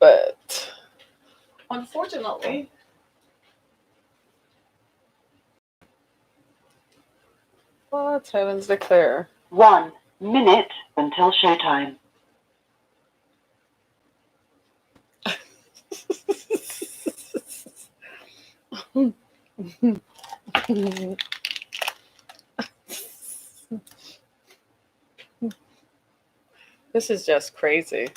but unfortunately, what heavens declare? 1 minute until showtime. This is just crazy.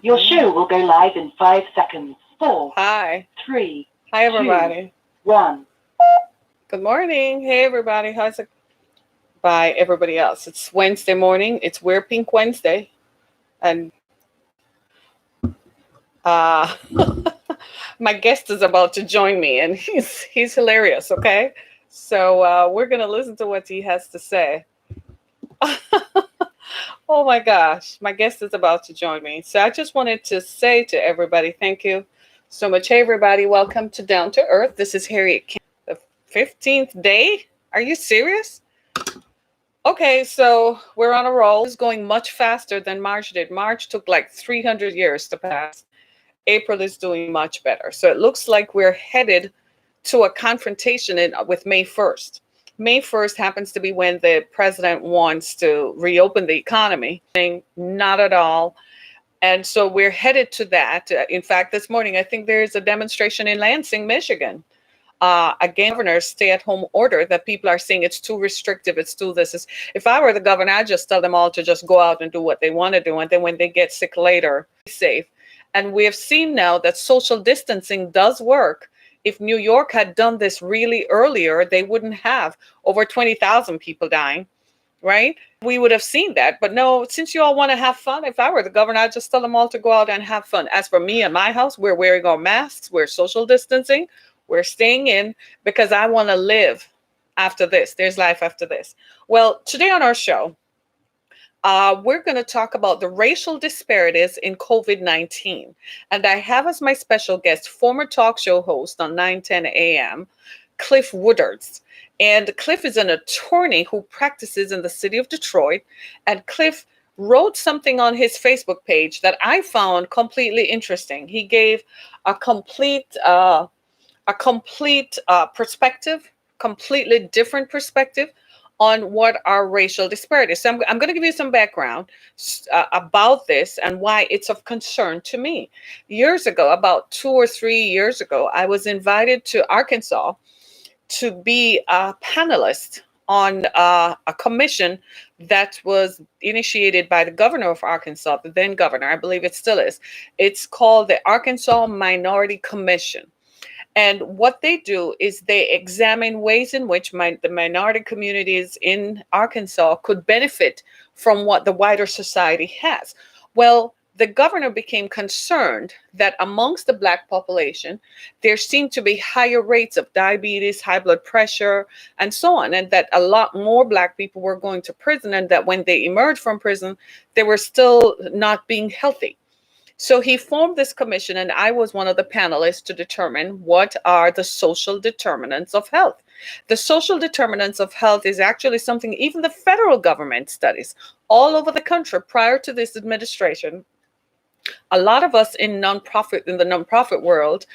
Your show will go live in 5 seconds. 4. Hi. 3. Hi, everybody. 2, 1. Good morning. Hey, everybody. How's it? By everybody else. It's Wednesday morning. It's Wear Pink Wednesday. And my guest is about to join me, and he's hilarious, okay? So we're going to listen to what he has to say. Oh my gosh, my guest is about to join me. So I just wanted to say to everybody, thank you so much. Hey, everybody, welcome to Down to Earth. This is Harriet Kim, the 15th day. Are you serious? Okay, so we're on a roll. It's going much faster than March did. March took like 300 years to pass. April is doing much better. So it looks like we're headed to a confrontation with May 1st. May 1st happens to be when the president wants to reopen the economy. Not at all. And so we're headed to that. In fact, this morning, I think there's a demonstration in Lansing, Michigan, against governor's stay-at-home order that people are saying it's too restrictive, it's too this. If I were the governor, I'd just tell them all to just go out and do what they want to do. And then when they get sick later, be safe. And we have seen now that social distancing does work. If New York had done this really earlier, they wouldn't have over 20,000 people dying, right? We would have seen that. But no, since you all want to have fun, if I were the governor, I'd just tell them all to go out and have fun. As for me and my house, we're wearing our masks, we're social distancing, we're staying in because I want to live after this. There's life after this. Well, today on our show, we're going to talk about the racial disparities in COVID-19. And I have as my special guest, former talk show host on 910 AM, Cliff Woodards. And Cliff is an attorney who practices in the city of Detroit. And Cliff wrote something on his Facebook page that I found completely interesting. He gave a complete perspective, completely different perspective on what are racial disparities. So I'm going to give you some background about this and why it's of concern to me. Years ago, about 2 or 3 years ago, I was invited to Arkansas to be a panelist on a commission that was initiated by the governor of Arkansas, the then governor, I believe it still is. It's called the Arkansas Minority Commission. And what they do is they examine ways in which the minority communities in Arkansas could benefit from what the wider society has. Well, the governor became concerned that amongst the Black population, there seemed to be higher rates of diabetes, high blood pressure, and so on, and that a lot more Black people were going to prison, and that when they emerged from prison, they were still not being healthy. So he formed this commission, and I was one of the panelists to determine what are the social determinants of health. The social determinants of health is actually something even the federal government studies all over the country prior to this administration. A lot of us in the nonprofit world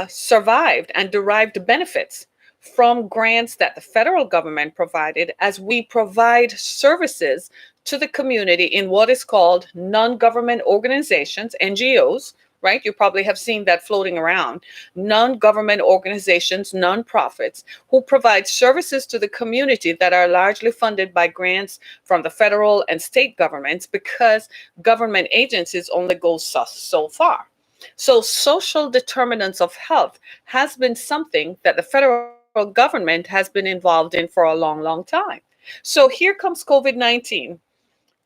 survived and derived benefits from grants that the federal government provided as we provide services to the community in what is called non-government organizations, NGOs, right? You probably have seen that floating around. Non-government organizations, non-profits, who provide services to the community that are largely funded by grants from the federal and state governments because government agencies only go so far. So social determinants of health has been something that the federal government has been involved in for a long, long time. So here comes COVID-19.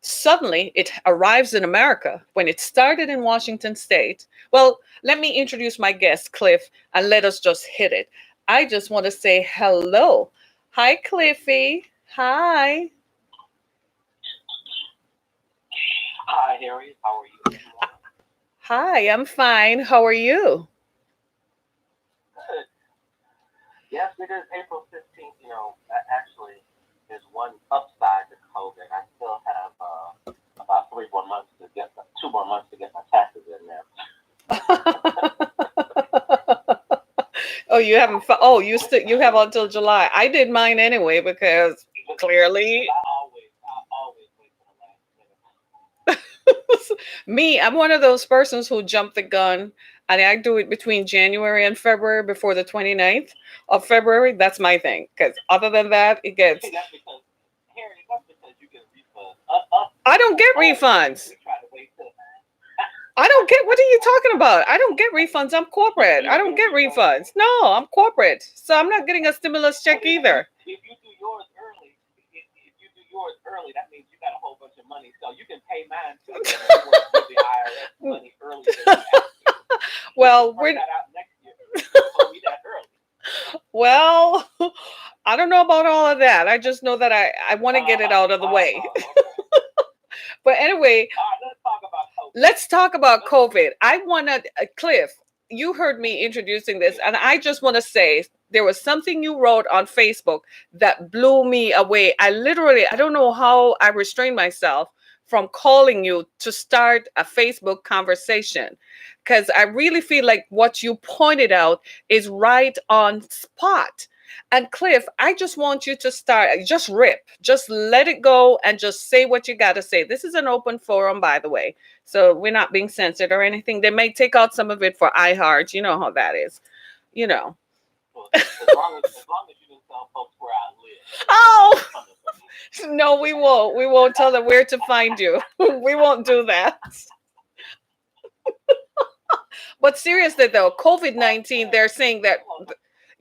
Suddenly, it arrives in America. When it started in Washington State, well, let me introduce my guest, Cliff, and let us just hit it. I just want to say hello. Hi, Cliffy. Hi. Hi, Harriet. How are you this morning? Hi, I'm fine. How are you? Good. Yes, it is April 15th. Actually, there's one upside to COVID. I still have about 3 more months to get, 2 more months to get my taxes in there. Oh, you haven't. Oh, you have until July. I did mine anyway because Because clearly I always wait for the last minute. me, I'm one of those persons who jump the gun and I do it between January and February before the 29th of February. That's my thing. Because other than that, it gets. See, that's because you get refunds. Us I don't get old people, refunds. we try to wait till. I don't get. What are you talking about? I don't get refunds. I'm corporate. You I don't don't get a get refund. refunds. No, I'm corporate. So I'm not getting a stimulus But check either. if you do yours early, if you do yours early, that means you got a whole bunch of money, so you can pay mine too. Then you don't want to give the IRS money earlier than you have to. We can Well, work we're that out next year. You just owe me that early. well. I don't know about all of that. I just know that I want to get it out of the way. Okay. But anyway, All right, let's talk about COVID. let's talk about Let's. COVID. I want to, Cliff, you heard me introducing this, Yeah. and I just want to say there was something you wrote on Facebook that blew me away. I don't know how I restrained myself from calling you to start a Facebook conversation because I really feel like what you pointed out is right on spot. And Cliff, I just want you to start, just rip, just let it go and just say what you got to say. This is an open forum, by the way. So we're not being censored or anything. They may take out some of it for iHeart. You know how that is. You know. Well, as long as you didn't tell folks where I live, there's Oh nothing coming for me. no, we won't. We won't tell them where to find you. We won't do that. But seriously though, COVID-19, they're saying that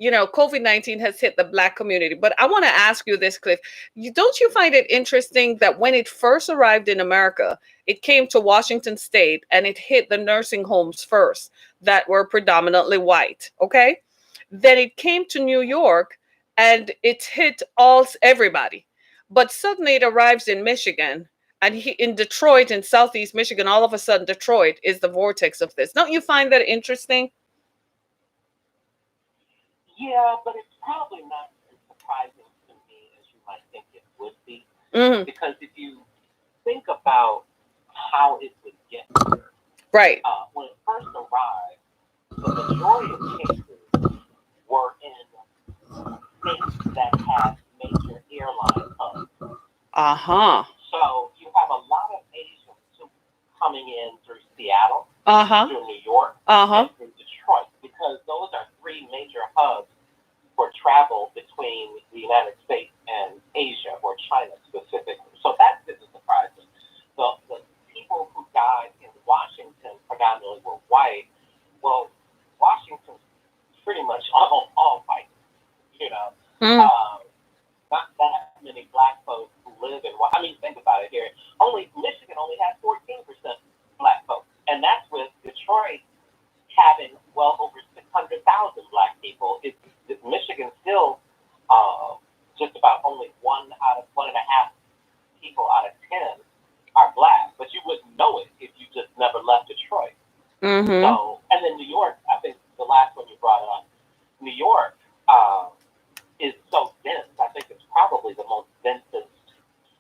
COVID-19 has hit the Black community. But I want to ask you this, Cliff. Don't you find it interesting that when it first arrived in America, it came to Washington State and it hit the nursing homes first that were predominantly white, okay? Then it came to New York and it hit everybody. But suddenly it arrives in Michigan and in Detroit, in Southeast Michigan, all of a sudden Detroit is the vortex of this. Don't you find that interesting? Yeah, but it's probably not as surprising to me as you might think it would be. Hmm. Because if you think about how it would get here, Right. when it first arrived, the majority of cases were in states that had major airline hubs. Uh-huh. So you have a lot of Asians coming in through Seattle, Uh-huh. through New York, Uh-huh. and through Detroit, because those are three major hubs for travel between the United States and Asia or China specifically. So that didn't surprise me. The people who died in Washington predominantly were white. Well, Washington's pretty much all white, you know. Mm. Um, Not that many black folks who live in. I mean, think about it here. Michigan only has 14% black folks, and that's with Detroit having well over 600,000 black people. Michigan still just about only 1.5 people out of 10 are black, but you wouldn't know it if you just never left Detroit. Mm-hmm. So, and then New York, I think the last one you brought up, New York um, is so dense. I think it's probably the most densest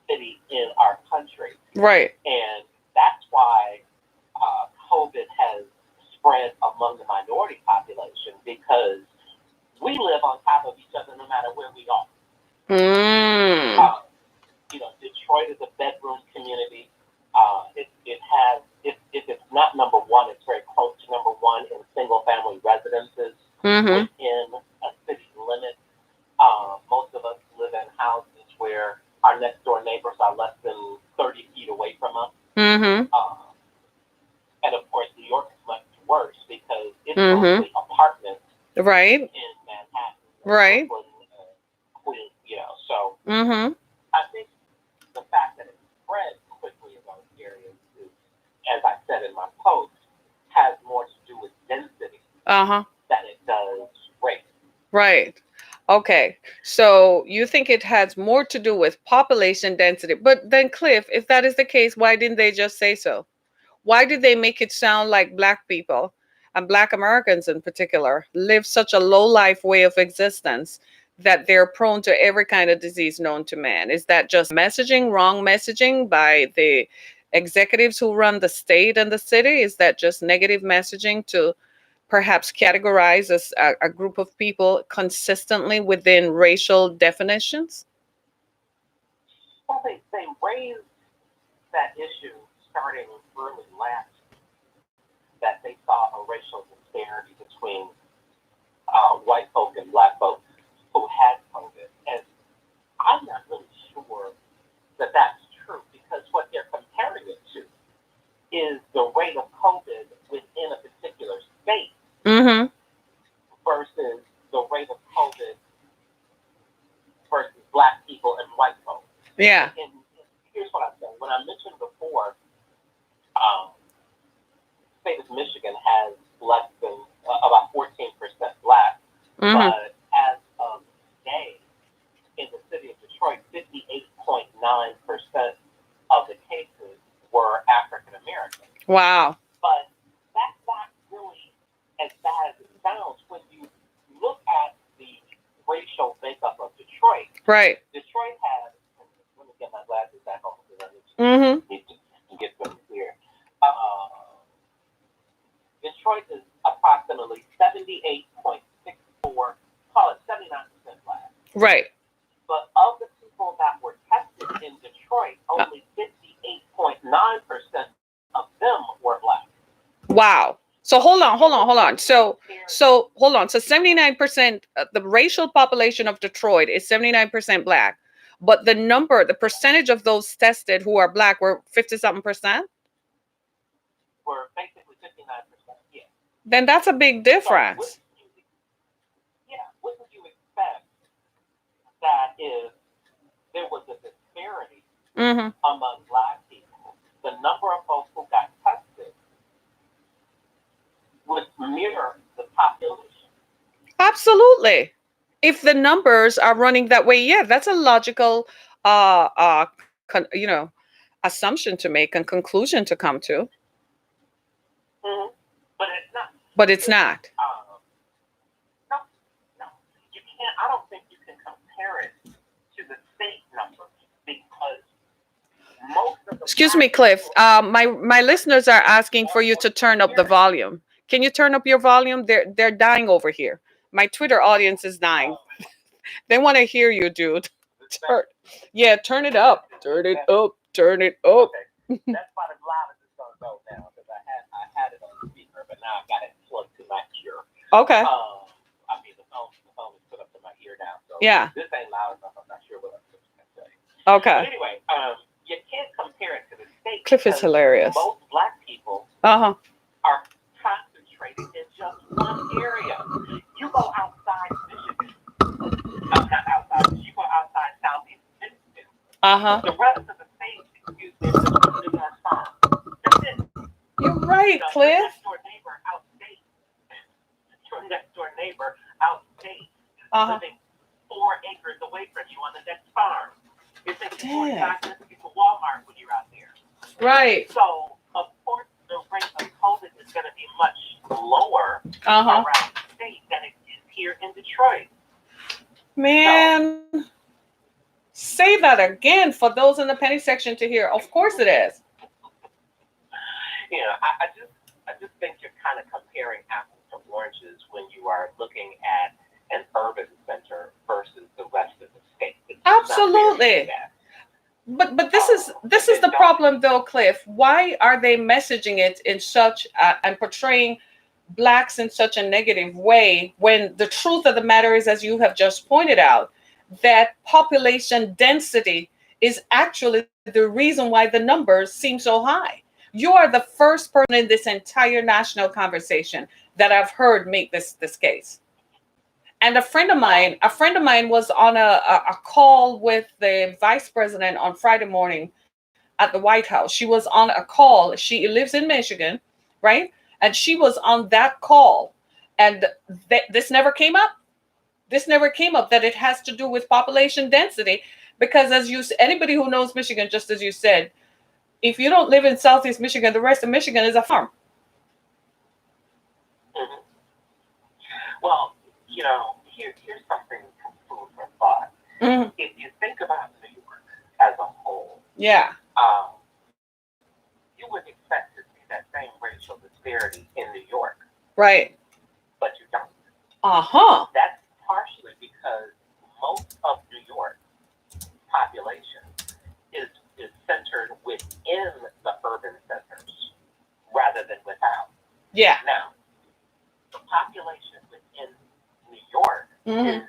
city in our country, Right. and that's why COVID has spread among the minority population because we live on top of each other no matter where we are. Mm. Detroit is a bedroom community. It has, if it's not number one, it's very close to number one in single family residences Mm-hmm. within a city limit. Most of us live in houses where our next door neighbors are less than 30 feet away from us. Mm-hmm. And of course, New York is much worse because it's Mm-hmm. mostly apartments Right. in Manhattan, Right. Brooklyn, Queens. So Mm-hmm. I think the fact that it spread quickly in those areas is, as I said in my post, has more to do with density Uh-huh. than it does race. Right. Okay. So you think it has more to do with population density. But then, Cliff, if that is the case, why didn't they just say so? Why did they make it sound like Black people and Black Americans in particular live such a low life way of existence that they're prone to every kind of disease known to man? Is that just messaging, wrong messaging by the executives who run the state and the city? Is that just negative messaging to perhaps categorize as a group of people consistently within racial definitions? Well, they raised that issue starting early last, that they saw a racial disparity between white folk and black folks who had COVID. And I'm not really sure that that's true, because what they're comparing it to is the rate of COVID within a particular state Mm-hmm. versus the rate of COVID versus black people and white folks. Yeah. And here's what I'm saying. When I mentioned before, state of Michigan has less than about 14% black, Mm-hmm. but as of today, in the city of Detroit, 58.9% of the cases were African American. Wow. But that's not really as bad as it sounds when you look at the racial makeup of Detroit. Right. Detroit has, let me get my glasses back on because I Mm-hmm. need to get them here. Detroit is approximately 78.64, call it 79% black. Right. But of the people that were tested in Detroit, only 58.9% of them were black. Wow. So hold on. So hold on. So 79%, the racial population of Detroit is 79% black, but the percentage of those tested who are black were 50 something percent. Were basically 59%. Yeah. Then that's a big difference. What would you expect that if there was a disparity Mm-hmm. among black people, the number of folks who got tested would mirror the population? Absolutely. If the numbers are running that way, yeah, that's a logical, uh, uh, assumption to make and conclusion to come to. Mm-hmm. But it's not. But it's not. No, no. You can't. I don't think you can compare it to the state numbers because most of the. Excuse me, Cliff. My listeners are asking for you to turn up the volume. Can you turn up your volume? They're dying over here. My Twitter audience is dying. They want to hear you, dude. Turn it up. Turn it up. Turn it up. Okay. That's about as loud as it's gonna go now because I had it on the speaker, but now I've got it plugged to my ear. Okay. The phone is put up to my ear now, so Yeah. this ain't loud enough. I'm not sure what I'm supposed to say. Okay. But anyway, you can't compare it to the state. Cliff is hilarious. Most black people Uh-huh. are concentrated in just one area. You go outside Michigan. No, not outside. You go outside Southeast Michigan. Uh-huh. The rest of the state, excuse me, is just that farm. That's it. You're right, Your Cliff. next door neighbor outstate. Your next door neighbor outstate is living 4 acres away from you on the next farm. It takes you 45 minutes to get to Walmart when you're out there. Right. So, of course, the rate of COVID is going to be much lower Uh-huh. around the state than it is here in Detroit. Man, say that again for those in the penny section to hear. Of course it is. I just think you're kind of comparing apples to oranges when you are looking at an urban center versus the rest of the state. It's Absolutely. But this is the problem though, Cliff. Why are they messaging it in such and portraying blacks in such a negative way when the truth of the matter is, as you have just pointed out, that population density is actually the reason why the numbers seem so high. You are the first person in this entire national conversation that I've heard make this case. And a friend of mine was on a call with the vice president on Friday morning at the White House. She was on a call. She lives in Michigan, right? And she was on that call. And this never came up. This never came up that it has to do with population density, because as you, anybody who knows Michigan, just as you said, if you don't live in Southeast Michigan, the rest of Michigan is a farm. Mm-hmm. Well, here's something from food for thought. Mm-hmm. If you think about New York as a whole, Yeah. You would expect to see that same racial disparity in New York, Right. but you don't. Uh-huh. That's partially because most of New York population is centered within the urban centers rather than without. Yeah. Now, the population within New York Mm-hmm. is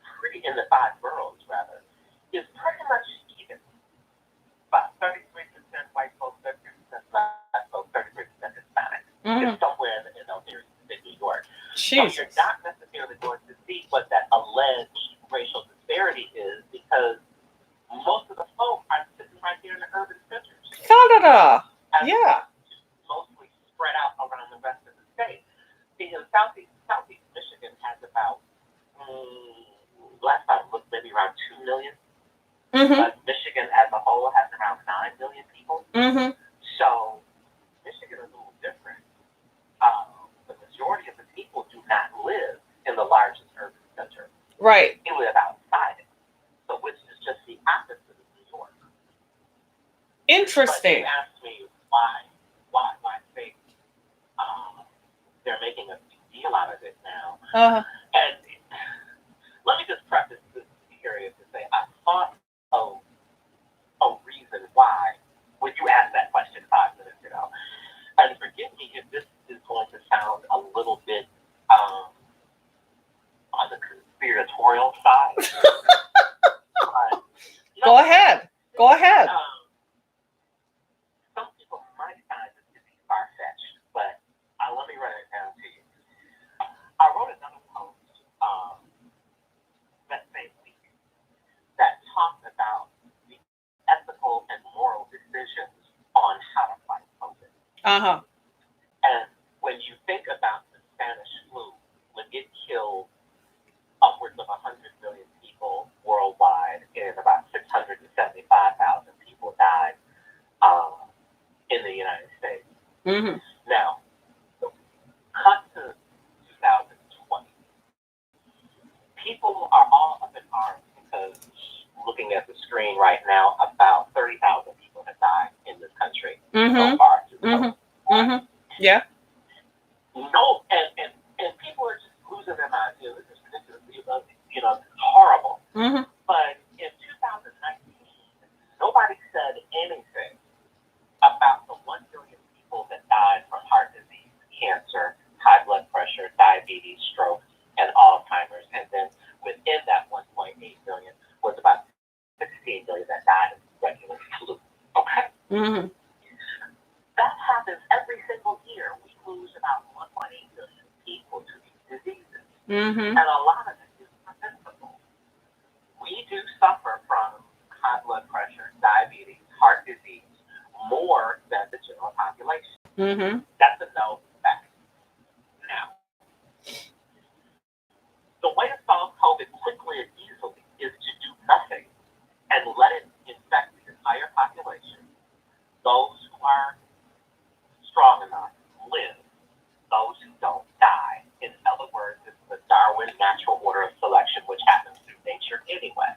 pretty, in the 5 boroughs rather, is pretty much even. About 33% white folks, 33% black folks, 33% Hispanic. Mm-hmm. It's somewhere in those areas in New York. Jesus. So you're not necessarily going to see what that alleged racial disparity is, because most of the folk are sitting right there in the urban centers. Canada. Yeah. Mostly spread out around the rest of the state. Because Southeast Michigan has about, last time I looked, maybe around 2 million. Mm-hmm. But Michigan as a whole has around 9 million people. Mm-hmm. So Michigan is a little different. The majority of the people do not live in the largest urban center. Right. They live outside it. So which is just the opposite of New York. Interesting. But you asked me why fake, they're making a big deal out of it now. Uh-huh. And let me just preface this area to say I thought of a reason why when you asked that question 5 minutes ago. And forgive me if this is going to sound a little bit on the conspiratorial side. But, Go ahead. Go ahead. Some people might find this to be far-fetched, but let me run it down to you. I wrote another post that same week that talked about the ethical and moral decisions on how to fight COVID. Uh-huh. And when you think about the Spanish flu, when it killed upwards of 100 million people worldwide, and about 675,000 people died in the United States. Mm-hmm. Now, cut to 2020. People are all up in arms because, looking at the screen right now, about 30,000 people have died in this country so far. Mm-hmm. Yeah. No, and people are just losing their minds. This is ridiculous. Horrible. Mm-hmm. But in 2019, nobody said anything about the 1 billion people that died from heart disease, cancer, high blood pressure, diabetes, stroke, and Alzheimer's. And then within that 1.8 billion was about 16 million that died of regular flu. Okay? Mm-hmm. That happens every single year. We lose about 1.8 billion people to these diseases. Mm-hmm. And a lot of it is preventable. We do suffer from high blood pressure, diabetes, heart disease more than the general population. Mm-hmm. That's a known fact. Now, the way to solve COVID quickly and easily is to do nothing and let it infect the entire population. Those who are strong enough live. Those who don't die. In other words, it's the Darwin natural order of selection, which happens through nature anyway.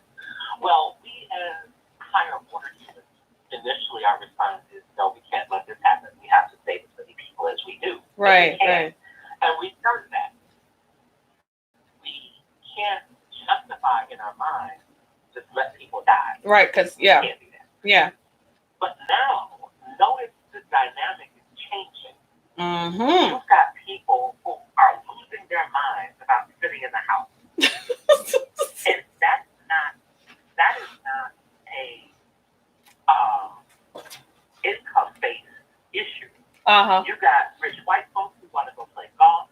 Well, we as higher order humans, initially our response is, no, we can't let this happen. We have to save as many people as we do. Right, right. right. And we've done that. We can't justify in our mind just let people die. Right, because, yeah. We can't do that. Yeah. But now, notice the dynamic is changing. Mm-hmm. You've got people who are losing their minds about sitting in the house. And that is not a income-based issue. Uh-huh. You got rich white folks who want to go play golf.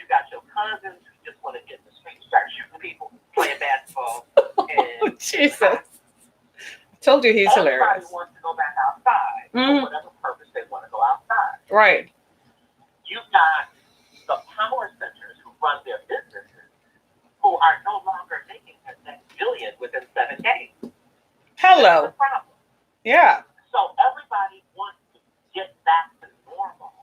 You got your cousins who just want to get in the street, start shooting people, playing basketball. And Jesus. I told you he's everybody hilarious. wants to go back outside for whatever purpose they want to go outside. Right. You've got the power centers who run their businesses who are no longer making that billion within 7 days. Hello. That's the problem. Yeah. So everybody wants to get back to normal,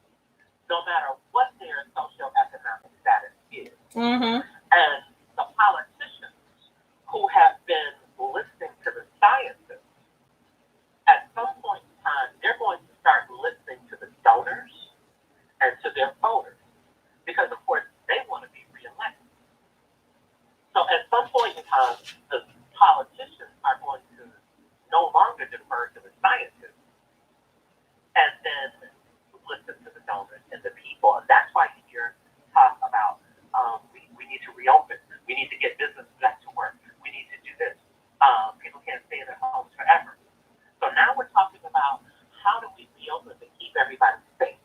no matter what their socioeconomic status is. Mm-hmm. And the politicians who have been listening to the scientists, at some point in time, they're going to start listening to the donors and to their voters, because of course they want to be reelected. So at some point in time, the politicians are going to no longer defer to the scientists and then listen to the donors and the people. And that's why you hear talk about we need to reopen. We need to get business back to work. We need to do this. People can't stay in their homes forever. So now we're talking about how do we reopen to keep everybody safe.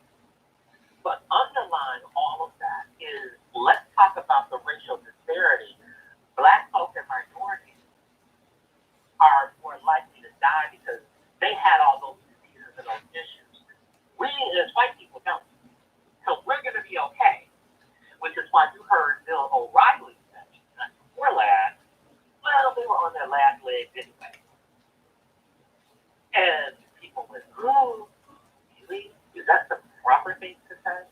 But underlying all of that is, let's talk about the racial disparity. Black folk and minorities are more likely to die because they had all those diseases and those issues. We as white people don't. So we're going to be okay, which is why you heard Bill O'Reilly say, we're last. Well, they were on their last legs anyway. And people went, oh, really? Is that the proper thing to say?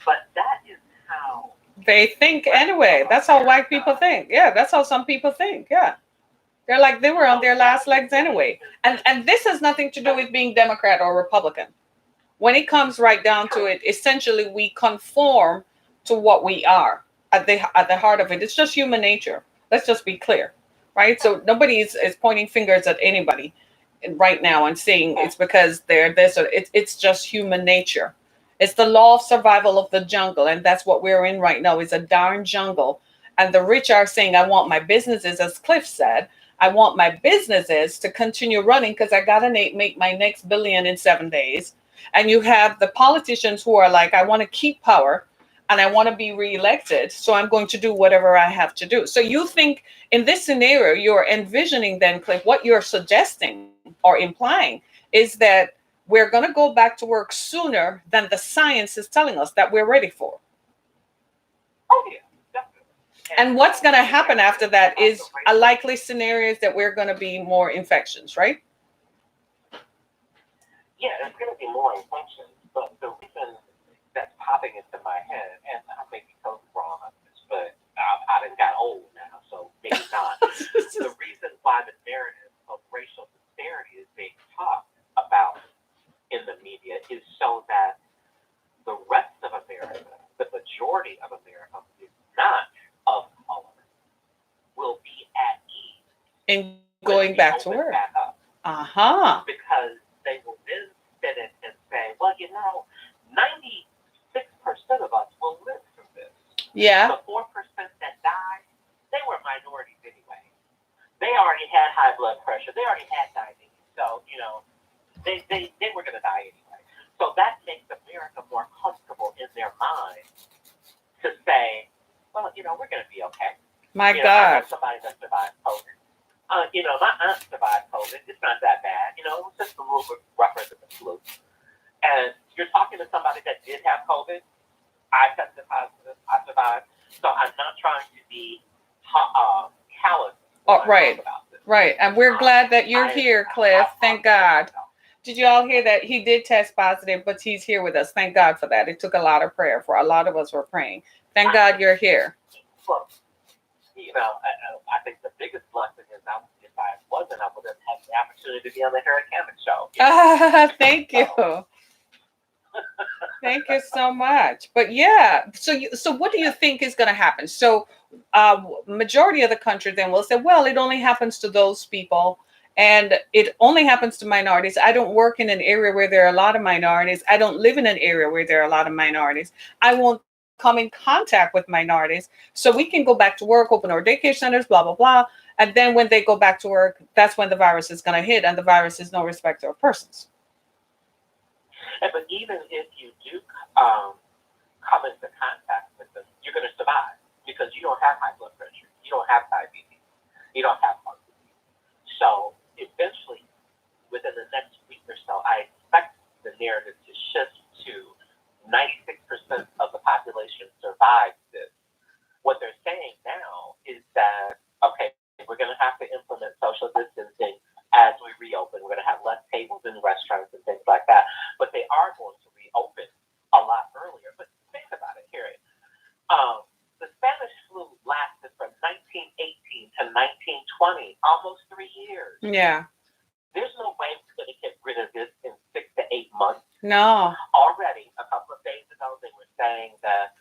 But that is how They think anyway. That's how white people think. Yeah, that's how some people think. Yeah. They're like they were on their last legs anyway. And this has nothing to do with being Democrat or Republican. When it comes right down to it, essentially we conform to what we are at the heart of it. It's just human nature. Let's just be clear. Right? So nobody is pointing fingers at anybody right now and saying it's because they're this or it's just human nature. It's the law of survival of the jungle, and that's what we're in right now. Is a darn jungle. And the rich are saying, I want my businesses, as Cliff said, I want my businesses to continue running because I gotta make my next billion in 7 days. And you have the politicians who are like, I want to keep power and I want to be reelected, so I'm going to do whatever I have to do. So you think in this scenario, you're envisioning then, Cliff, what you're suggesting or implying is that we're going to go back to work sooner than the science is telling us that we're ready for. oh yeah, definitely. And what's going to happen after that is a likely scenario is that we're going to be more infections, right? Yeah, there's going to be more infections, but the reason that's popping into my head, and I may be totally wrong on this, but I done got old now, so maybe not. The reason why the narrative of racial disparity is being talked about in the media is so that the rest of America, the majority of America, is not of color, will be at ease In going back to work. Uh-huh. Because they will then sit in and say, well, 96% of us will live through this. Yeah. The 4% that died, they were minorities anyway. They already had high blood pressure. They already had diabetes. So, they were going to die anyway. So that makes America more comfortable in their mind to say, well, we're going to be okay. My I God. know somebody that survived COVID. My aunt survived COVID. It's not that bad. It was just a little bit rougher than the flu. And you're talking to somebody that did have COVID. I tested positive. I survived. So I'm not trying to be callous. Oh, right. Right. And we're glad that you're here, Cliff. Thank God. Did you all hear that? He did test positive, but he's here with us. Thank God for that. It took a lot of prayer for a lot of us were praying. Thank God you're here. Well, I think the biggest blessing is if I wasn't, I would have had the opportunity to be on the Harry Cammett show. Thank you. Thank you so much. But yeah, so what do you think is going to happen? So majority of the country then will say, well, it only happens to those people and it only happens to minorities. I don't work in an area where there are a lot of minorities. I don't live in an area where there are a lot of minorities. I won't come in contact with minorities. So we can go back to work, open our daycare centers, blah, blah, blah. And then when they go back to work, that's when the virus is going to hit, and the virus is no respecter of persons. But even if you do come into contact with them, you're going to survive because you don't have high blood pressure. You don't have diabetes. You don't have heart disease. So eventually, within the next week or so, I expect the narrative to shift to 96% of the population survives this. What they're saying now is that 2020, almost 3 years. Yeah. There's no way we're going to get rid of this in 6 to 8 months. No. Already, a couple of days ago, they were saying that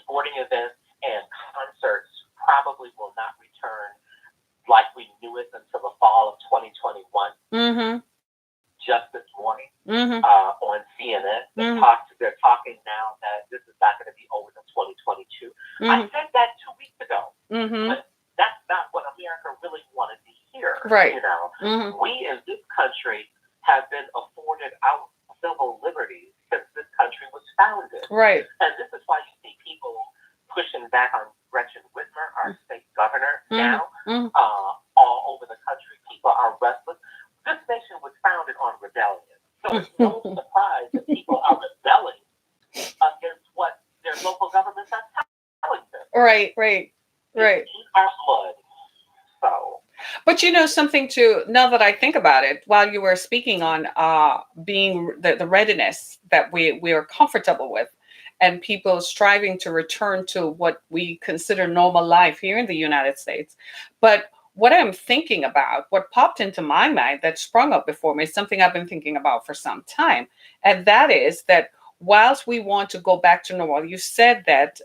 sporting events and concerts probably will not return like we knew it until the fall of 2021. Mm-hmm. Just this morning Mm-hmm. on CNN, they're talking now that this is not going to be over until 2022. I said that 2 weeks ago, but that's not what America really wanted to hear. Right. You know, we in this country have been afforded our civil liberties since this country was founded. Right. And this is why you see people pushing back on Gretchen Whitmer, our state governor, now all over the country. People are restless. This nation was founded on rebellion. So it's no surprise that people are rebelling against what their local governments are telling them. Right. It's in our blood. So. But you know something too, now that I think about it, while you were speaking on being the readiness that we are comfortable with, and people striving to return to what we consider normal life here in the United States. But what I'm thinking about, what popped into my mind that sprung up before me, is something I've been thinking about for some time. And that is that whilst we want to go back to normal, you said that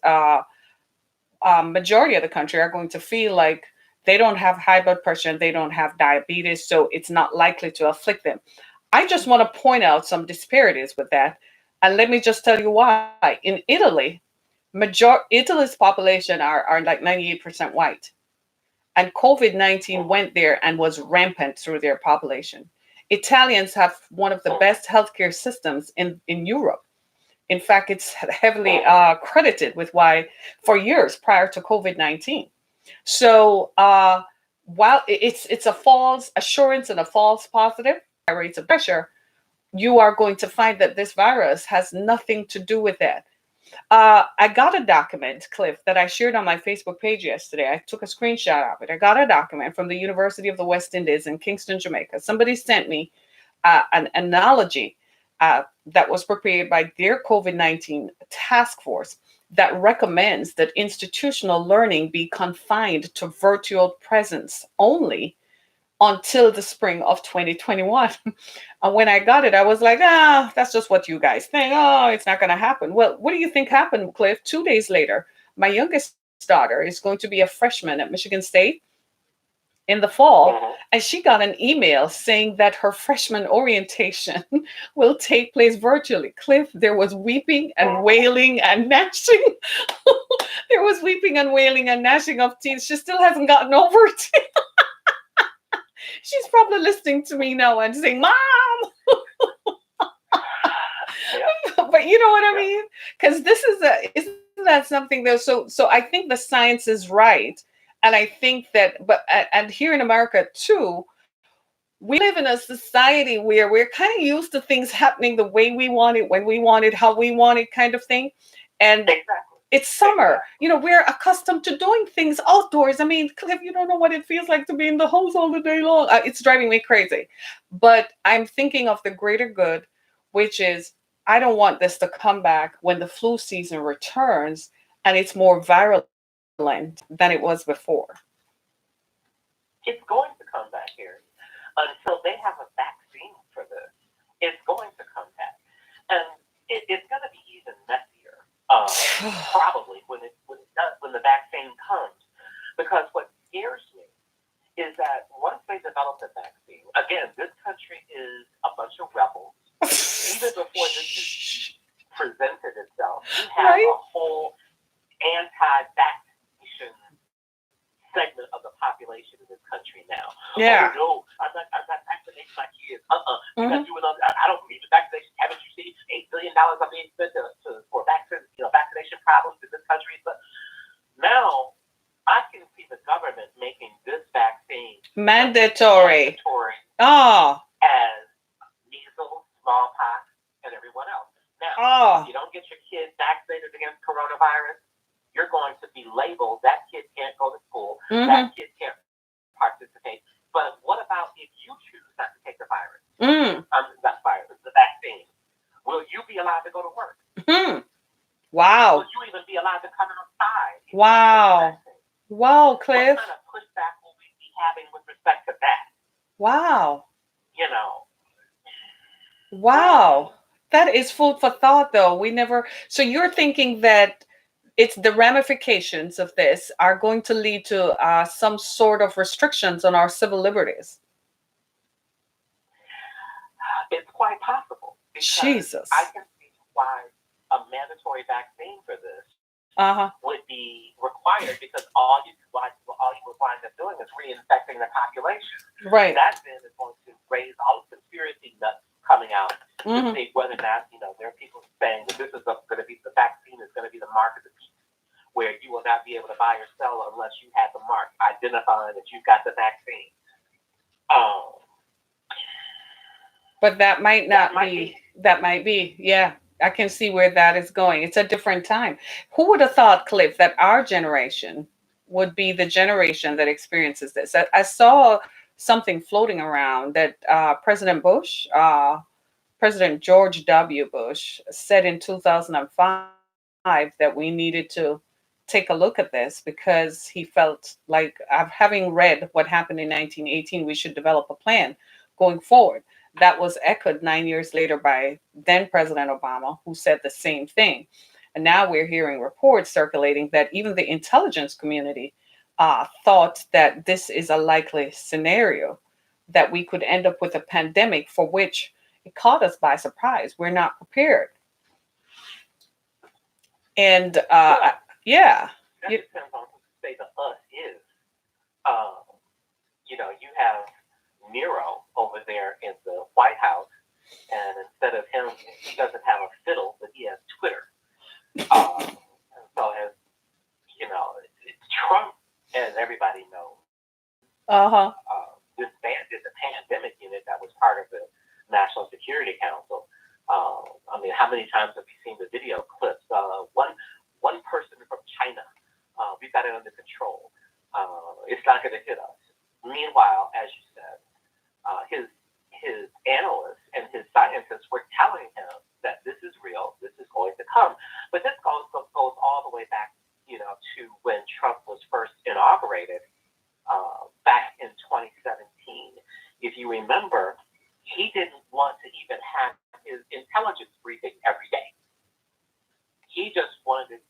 majority of the country are going to feel like they don't have high blood pressure and they don't have diabetes, so it's not likely to afflict them. I just want to point out some disparities with that. And let me just tell you why. In Italy, Italy's population are like 98% white. And COVID-19 went there and was rampant through their population. Italians have one of the best healthcare systems in Europe. In fact, it's heavily credited with why for years prior to COVID-19. So while it's a false assurance and a false positive, high rates of pressure, you are going to find that this virus has nothing to do with that. I got a document, Cliff, that I shared on my Facebook page yesterday. I took a screenshot of it. I got a document from the University of the West Indies in Kingston, Jamaica. Somebody sent me an analogy that was prepared by their COVID-19 task force that recommends that institutional learning be confined to virtual presence only until the spring of 2021. And when I got it, I was like, that's just what you guys think. Oh, it's not going to happen. Well, what do you think happened, Cliff? 2 days later, my youngest daughter is going to be a freshman at Michigan State in the fall, and she got an email saying that her freshman orientation will take place virtually. Cliff, there was weeping and wailing and gnashing. There was weeping and wailing and gnashing of teeth. She still hasn't gotten over it. She's probably listening to me now and saying, Mom! But you know what I mean? Because isn't that something though? So I think the science is right. And I think that, and here in America too, we live in a society where we're kind of used to things happening the way we want it, when we want it, how we want it, kind of thing. And it's summer. You know, we're accustomed to doing things outdoors. I mean, Cliff, you don't know what it feels like to be in the house all the day long. It's driving me crazy. But I'm thinking of the greater good, which is I don't want this to come back when the flu season returns and it's more virulent than it was before. It's going to come back here until they have a vaccine for this. It's going to come back. And it's going to be even messier. Probably when the vaccine comes, because what scares me is that once they develop the vaccine, again, this country is a bunch of rebels. Even before this presented itself, you have a whole anti-vaccination segment of the population in this country now. Yeah. Oh no, I'm not vaccinating my kids. I don't believe in vaccination. Haven't you seen $8 billion are being spent for vaccination problems in this country? But now I can see the government making this vaccine mandatory. As measles, smallpox, and everyone else. Now, if you don't get your kids vaccinated against coronavirus, you're going to be labeled, that kid can't go to school, that kid can't participate. But what about if you choose not to take the virus? The vaccine. Will you be allowed to go to work? Wow. Will you even be allowed to come outside? Wow, Cliff. What kind of pushback will we be having with respect to that? Wow. You know, Wow. That is food for thought, though. So you're thinking that it's the ramifications of this are going to lead to some sort of restrictions on our civil liberties. it's quite possible because I Jesus. can see why a mandatory vaccine for this Uh-huh. would be required because all you would wind up doing is reinfecting the population. Right. That then is going to raise all the conspiracy nuts coming out to Hmm. see whether or not there are people saying that this is going to be the vaccine is going to be the mark of the beast, where you will not be able to buy or sell unless you have the mark identifying that you've got the vaccine. But that might That not might be. be. That might be. Yeah. I can see where that is going. It's a different time. Who would have thought, Cliff, that our generation would be the generation that experiences this? I saw something floating around that President George W. Bush said in 2005 that we needed to take a look at this because he felt like, having read what happened in 1918, we should develop a plan going forward. That was echoed 9 years later by then President Obama, who said the same thing. And now we're hearing reports circulating that even the intelligence community thought that this is a likely scenario, that we could end up with a pandemic for which it caught us by surprise. We're not prepared. And Well, yeah, that you, depends on who you say the us is. Um, you have Nero over there in the White House, and instead of him, he doesn't have a fiddle, but he has Twitter. And so, as it's Trump, as everybody knows, uh-huh. disbanded the pandemic unit that was part of the National Security Council. I mean, how many times have you seen the video clips? One person from China, we've got it under control. It's not going to hit us. Meanwhile, as you said, his analysts and his scientists were telling him that this is real, this is going to come. But this goes all the way back, to when Trump was first inaugurated back in 2017. If you remember, he didn't want to even have his intelligence briefing every day. He just wanted to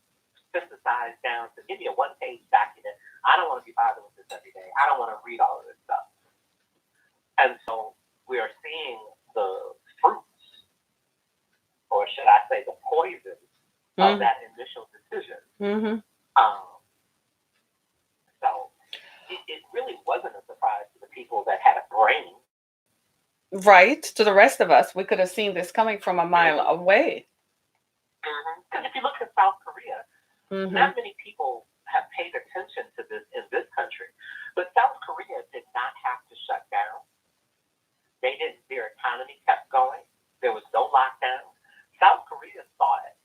synthesize down to give me a one-page document. I don't want to be bothered with this every day. I don't want to read all of this stuff. And so we are seeing the fruits, or should I say the poison, of that initial decision. Mm-hmm. So it really wasn't a surprise to the people that had a brain. Right. To the rest of us, we could have seen this coming from a mile away. Because if you look at South Korea, not many people have paid attention to this in this country. But South Korea did not have to shut down. They didn't. Their economy kept going. There was no lockdown. South Korea saw it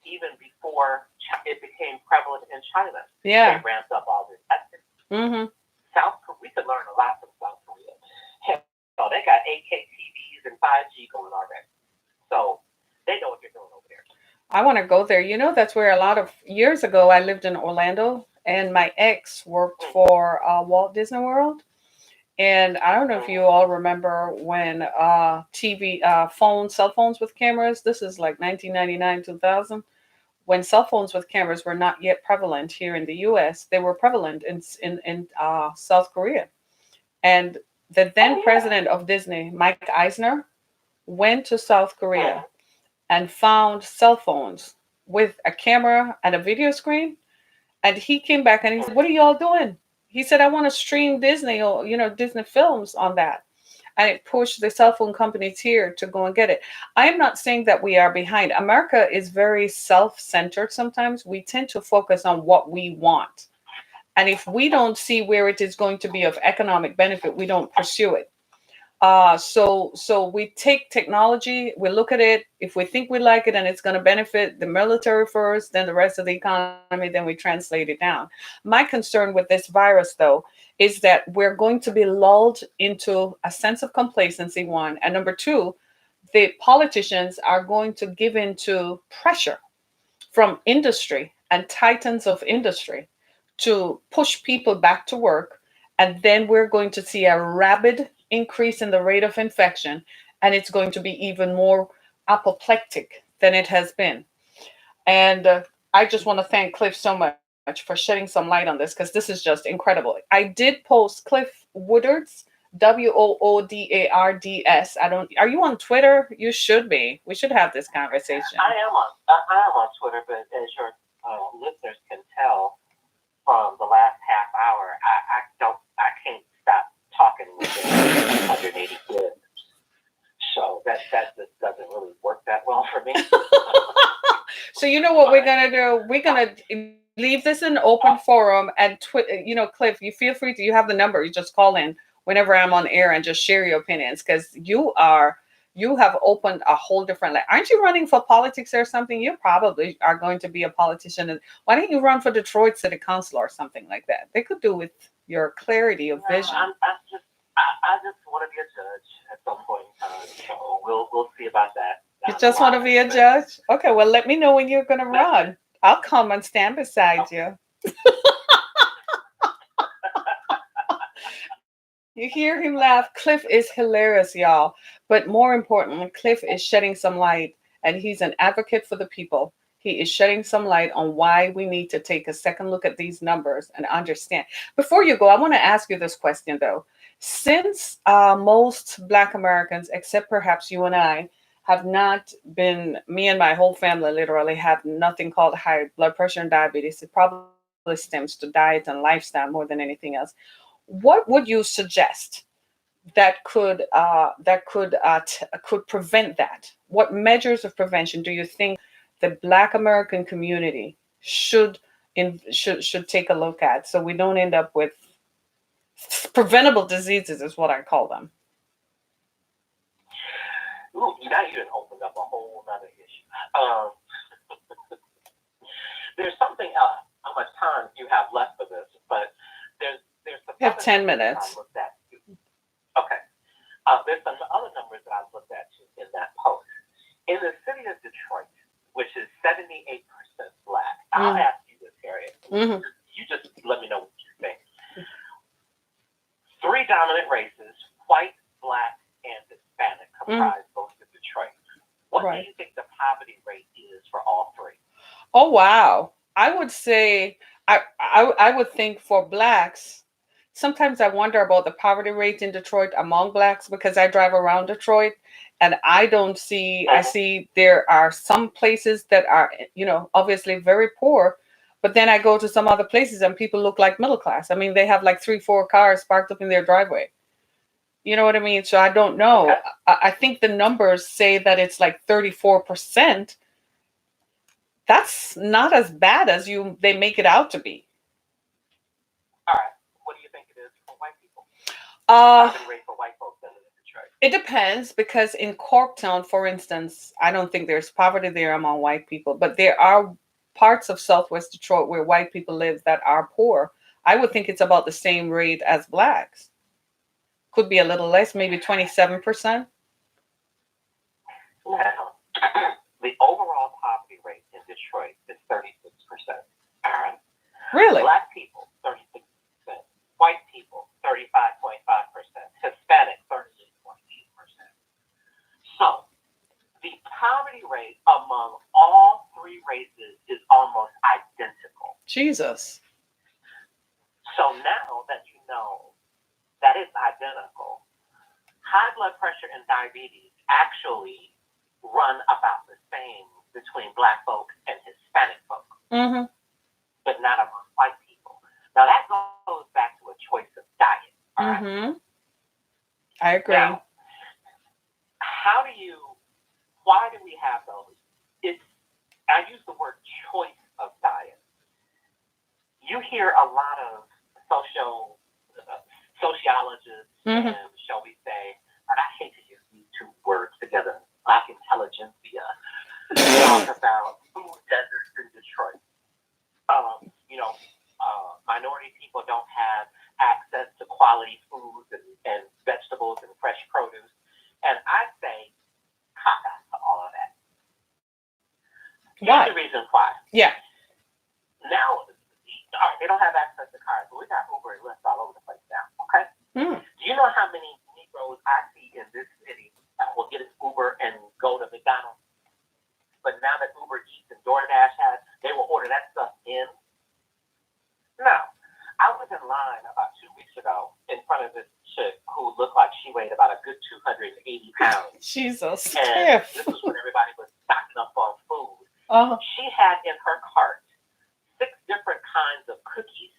even before it became prevalent in China. Yeah. They ramped up all their testing. Mm-hmm. We could learn a lot from South Korea. Hell, they got 8K TVs and 5G going already. So they know what they're doing over there. I want to go there. That's where a lot of years ago I lived in Orlando, and my ex worked for Walt Disney World. And I don't know if you all remember when cell phones with cameras. This is like 1999, 2000. When cell phones with cameras were not yet prevalent here in the U.S., they were prevalent in South Korea. And the then president of Disney, Mike Eisner, went to South Korea and found cell phones with a camera and a video screen. And he came back and he said, "What are y'all doing?" He said, "I want to stream Disney or Disney films on that." And it pushed the cell phone companies here to go and get it. I am not saying that we are behind. America is very self-centered sometimes. We tend to focus on what we want. And if we don't see where it is going to be of economic benefit, we don't pursue it. So we take technology, we look at it. If we think we like it and it's going to benefit the military first, then the rest of the economy, then we translate it down. My concern with this virus, though, is that we're going to be lulled into a sense of complacency, one, and number two, the politicians are going to give in to pressure from industry and titans of industry to push people back to work And then we're going to see a rapid increase in the rate of infection, and it's going to be even more apoplectic than it has been. And I just want to thank Cliff so much for shedding some light on this, because this is just incredible. I did post Cliff Woodard's, Woodards. I don't. Are you on Twitter? You should be. We should have this conversation. I am on Twitter, but as your listeners can tell from the last half hour, I can't stop talking within 180 kids. So that just doesn't really work that well for me. So you know what we're gonna do? We're gonna leave this in open forum, and Cliff, you feel free to. You have the number. You just call in whenever I'm on air and just share your opinions, because you have opened a whole different. Aren't you running for politics or something? You probably are going to be a politician. And why don't you run for Detroit City Council or something like that? They could do with your clarity of vision. I just want to be a judge at some point in time. So we'll see about that. You just want to be a judge? Okay, well, let me know when you're going to run. I'll come and stand beside you. You hear him laugh. Cliff is hilarious, y'all. But more importantly, Cliff is shedding some light, and he's an advocate for the people. He is shedding some light on why we need to take a second look at these numbers and understand. Before you go, I want to ask you this question, though. Since most Black Americans, except perhaps you and I, have not been, me and my whole family literally have nothing called high blood pressure and diabetes. It probably stems to diet and lifestyle more than anything else. What would you suggest that could prevent that? What measures of prevention do you think the Black American community should take a look at, so we don't end up with preventable diseases, is what I call them? Ooh, now you done opened up a whole other issue. There's something else. How much time you have left for this? But there's some. You have 10 minutes. I looked at too. Okay. There's some other numbers that I looked at too in that post. In the city of Detroit, which is 78% Black. I'll ask you this, Harriet. Mm-hmm. You just let me know what you think. 3 dominant races: white, Black, and Hispanic, comprise most of Detroit. What do you think the poverty rate is for all 3? Oh, wow. I would say, I would think for Blacks, sometimes I wonder about the poverty rate in Detroit among Blacks, because I drive around Detroit and I see there are some places that are, obviously very poor, but then I go to some other places and people look like middle class. I mean, they have like 3-4 cars parked up in their driveway. You know what I mean? So I don't know. Okay. I think the numbers say that it's like 34%. That's not as bad as they make it out to be. All right. What do you think it is for white people? Poverty rate for white folks in Detroit. It depends, because in Corktown, for instance, I don't think there's poverty there among white people, but there are parts of Southwest Detroit where white people live that are poor. I would think it's about the same rate as Blacks. Could be a little less, maybe 27%. Now, the overall poverty rate in Detroit is 36%. All right. Really? Black people, 36%. White people, 35.5%. Hispanic, 38.8%. So, the poverty rate among all 3 races is almost identical. Jesus. So now that you know that it's identical, high blood pressure and diabetes actually run about the same between Black folk and Hispanic folk, but not among white people. Now that goes back to a choice of diet. All right? I agree. Now, why do we have those? I use the word choice of diet. You hear a lot of sociologists and, shall we say, and I hate to use these 2 words together, Black intelligentsia, talk about food deserts in Detroit. Minority people don't have access to quality foods and vegetables and fresh produce. And I say, caca to all of that. Why? Here's the reason why. Yeah. Now, all right, they don't have access to cars, but we got Uber and Lyft all over the place now. was in line about 2 weeks ago in front of this chick who looked like she weighed about a good 280 pounds. Jesus. And this was when everybody was stocking up on food. Uh-huh. She had in her cart 6 different kinds of cookies,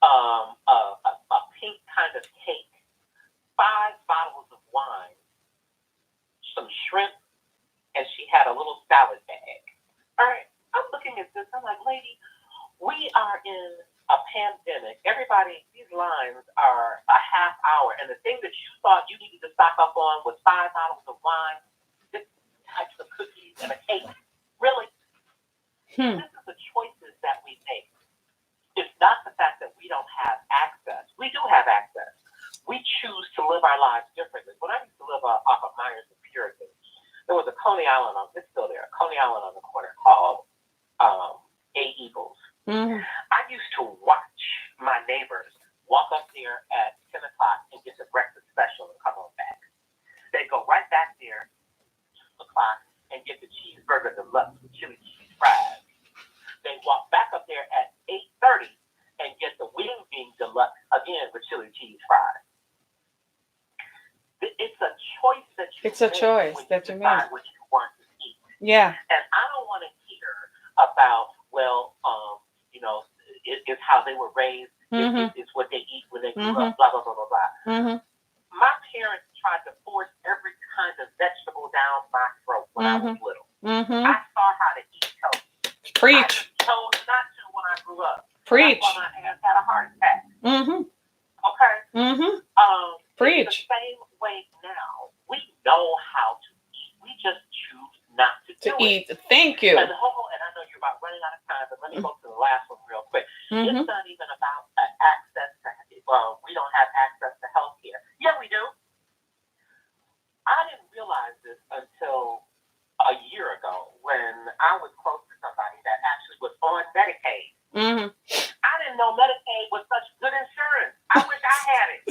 a pink kind of cake, 5 bottles of wine, some shrimp, and she had a little salad bag. All right, I'm looking at this. I'm like, lady, we are in a pandemic. Everybody, these lines are a half hour, and the thing that you thought you needed to stock up on was 5 bottles of wine, 6 types of cookies, and a cake. Really? This is the choices that we make. It's not the fact that we don't have access. We do have access. We choose to live our lives differently. When I used to live off of Myers and Puritan, there was a Coney Island it's still there, Coney Island on the corner called A Eagles. Mm-hmm. I used to watch my neighbors walk up there at 10 o'clock and get the breakfast special and come on back. They'd go right back there at 2 o'clock and get the cheeseburger deluxe with chili cheese fries. They'd walk back up there at 8:30 and get the wing bean deluxe again with chili cheese fries. It's a choice that you It's a make choice when that you decide make. what you want to eat. Yeah. And I don't want to hear about, it's how they were raised, it's what they eat when they grew up, blah, blah, blah, blah, blah. Mm-hmm. My parents tried to force every kind of vegetable down my throat when I was little. Mm-hmm. I saw how to eat healthy. Preach. I chose not to when I grew up. Preach. That's why my ass had a heart attack. Mm-hmm. Okay? Mm-hmm. It's Preach. the same way now. We know how to eat. We just choose not to do eat. it. Thank you. And I know you're about running out of time, but let me go to the last one real quick. Mm-hmm. It's not even about access to, we don't have access to health care. Yeah, we do. I didn't realize this until a year ago when I was close to somebody that actually was on Medicaid. Mm-hmm. I didn't know Medicaid was such good insurance. I wish I had it.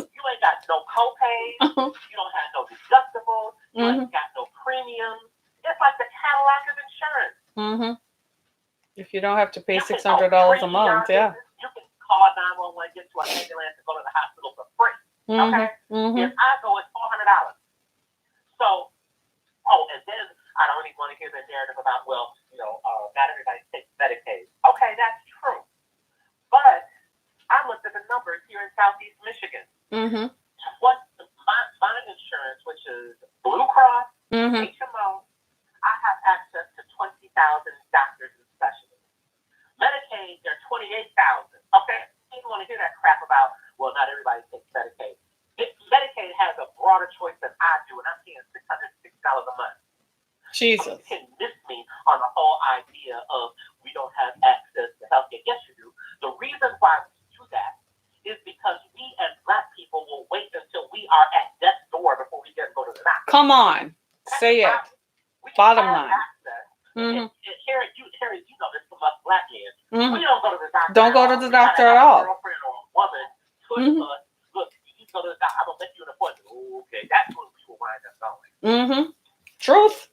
You ain't got no copays. You don't have no deductibles. You ain't got no premiums. It's like the Cadillac of insurance. Mm-hmm. If you don't have to pay You can $600 a month, yeah. You can call 911, get to an ambulance, and go to the hospital for free. Mm-hmm. Okay? Mm-hmm. If I go, it's $400. So, and then I don't even want to hear the narrative about, not everybody takes Medicaid. Okay, that's true. But I looked at the numbers here in Southeast Michigan. Mm-hmm. What my insurance, which is Blue Cross, Mm-hmm. HMO, I have access to 20,000 doctors and specialists. Medicaid, they're 28,000. Okay, you don't want to hear that crap about, not everybody takes Medicaid. Medicaid has a broader choice than I do, and I'm paying $660 a month. Jesus. You can miss me on the whole idea of we don't have access to healthcare. Yes, you do. The reason why we do that is because we as Black people will wait until we are at death's door before we can go to the doctor. Come on. Say it. Bottom line. Mm-hmm. Harry, you know this from us Black men. Mm-hmm. We don't go to the doctor. Don't go to the doctor at all. A girlfriend or a woman push us. Look, you go to the doctor. I'm gonna make you an appointment. Okay, that's when we will wind up going. Mm-hmm. Truth.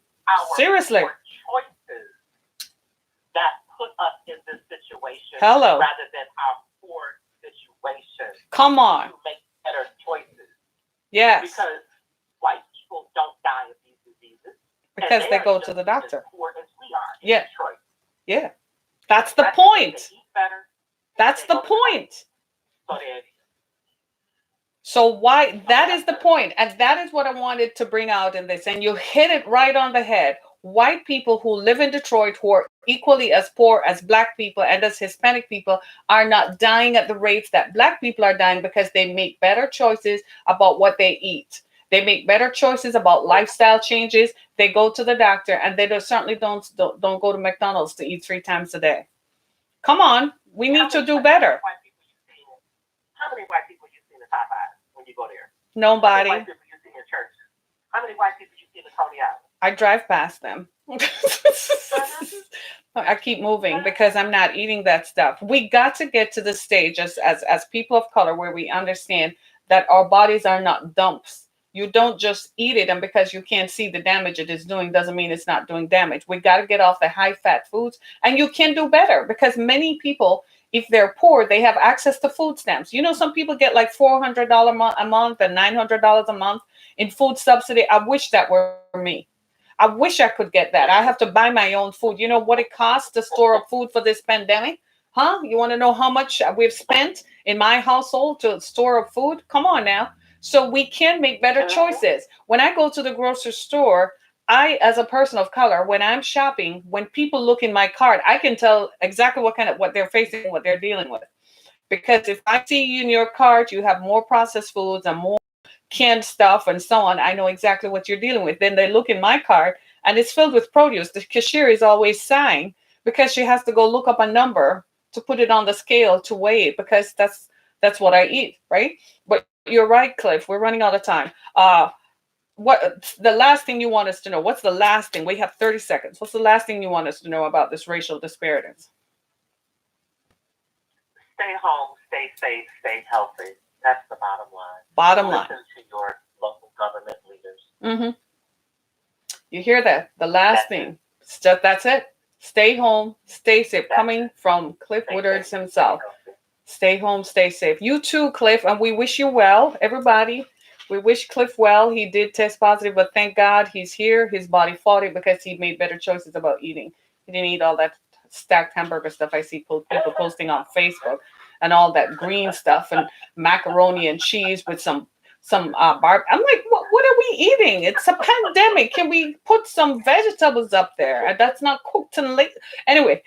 Seriously. Choices that put us in this situation. Hello. Rather than our poor situation. Come on. To make better choices. Yes. Because white people don't die of these diseases. Because they go to the doctor. As poor as we are in Yeah. Detroit. Yeah. That's the point. That's the point. So why, that is the point. And that is what I wanted to bring out in this. And you hit it right on the head. White people who live in Detroit, who are equally as poor as Black people and as Hispanic people, are not dying at the rates that Black people are dying because they make better choices about what they eat. They make better choices about lifestyle changes. They go to the doctor, and they certainly don't go to McDonald's to eat 3 times a day. Come on, we need to do better. How many white people you see in the Popeyes when you go there? Nobody. How many white people you see in church? How many white people you see in the Coney Island? I drive past them. I keep moving because I'm not eating that stuff. We got to get to the stage as people of color where we understand that our bodies are not dumps. You don't just eat it, and because you can't see the damage it is doing doesn't mean it's not doing damage. We got to get off the high-fat foods, and you can do better because many people if they're poor, they have access to food stamps. You know, some people get like $400 a month and $900 a month in food subsidy. I wish that were me. I wish I could get that. I have to buy my own food. You know what it costs to store up food for this pandemic? Huh? You want to know how much we've spent in my household to store up food? Come on now. So we can make better choices. When I go to the grocery store, I, as a person of color, when I'm shopping, when people look in my cart, I can tell exactly what they're facing, what they're dealing with. Because if I see you in your cart, you have more processed foods and more canned stuff and so on, I know exactly what you're dealing with. Then they look in my cart and it's filled with produce. The cashier is always sighing because she has to go look up a number to put it on the scale to weigh it, because that's what I eat, right? But you're right, Cliff. We're running out of time. What the last thing you want us to know? What's the last thing? We have 30 seconds. What's the last thing you want us to know about this racial disparities? Stay home, stay safe, stay healthy. That's the bottom line. Bottom line. Listen to your local government leaders. Mm-hmm. You hear that? The last thing. That's it. Stay home, stay safe. Coming from Cliff Woodards himself. Stay home, stay safe. You too, Cliff, and we wish you well, everybody. We wish Cliff well. He did test positive, but thank God he's here. His body fought it because he made better choices about eating. He didn't eat all that stacked hamburger stuff I see people posting on Facebook, and all that green stuff and macaroni and cheese with some barb. I'm like, what are we eating? It's a pandemic. Can we put some vegetables up there? That's not cooked and late. Anyway,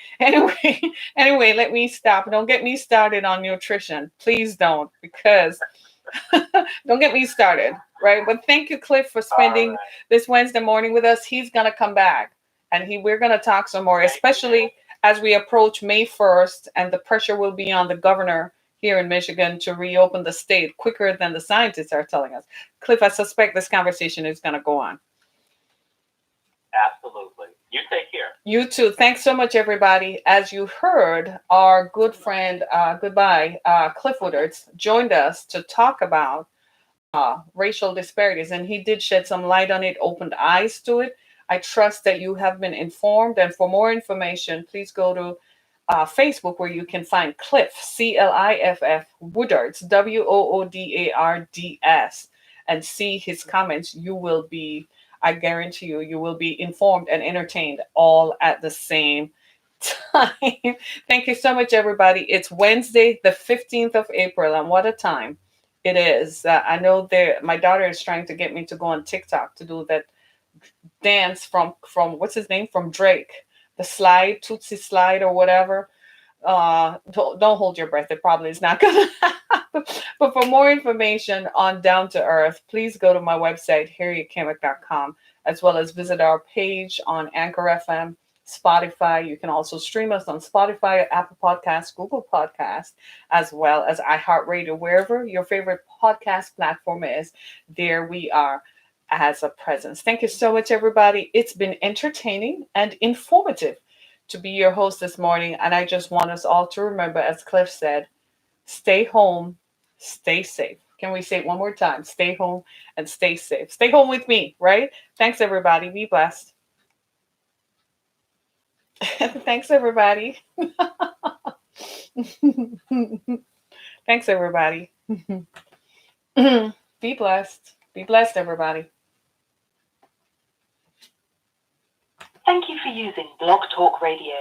let me stop. Don't get me started on nutrition. Please don't, because don't get me started, right? But thank you, Cliff, for spending this Wednesday morning with us. He's gonna come back, and we're gonna talk some more, especially as we approach May 1st, and the pressure will be on the governor here in Michigan to reopen the state quicker than the scientists are telling us. Cliff, I suspect this conversation is gonna go on. Absolutely. You take care. You too. Thanks so much, everybody. As you heard, our good friend, Cliff Woodards joined us to talk about racial disparities, and he did shed some light on it, opened eyes to it. I trust that you have been informed, and for more information, please go to Facebook, where you can find Cliff, Cliff Woodards, Woodards, and see his comments. You will be, I guarantee you will be informed and entertained all at the same time. Thank you so much, everybody. It's Wednesday, the 15th of April, and what a time it is. I know my daughter is trying to get me to go on TikTok to do that dance from what's his name, from Drake, the slide, Tootsie slide or whatever. Don't hold your breath. It probably is not gonna happen. But for more information on Down to Earth, please go to my website, harrietkemick.com, as well as visit our page on Anchor FM, Spotify. You can also stream us on Spotify, Apple Podcasts, Google Podcasts, as well as iHeartRadio. Wherever your favorite podcast platform is, there we are as a presence. Thank you so much, everybody. It's been entertaining and informative to be your host this morning. And I just want us all to remember, as Cliff said, stay home, stay safe. Can we say it one more time? Stay home and stay safe. Stay home with me, right? Thanks, everybody. Be blessed. Thanks, everybody. Thanks, everybody. Be blessed. Be blessed, everybody. Thank you for using Blog Talk Radio.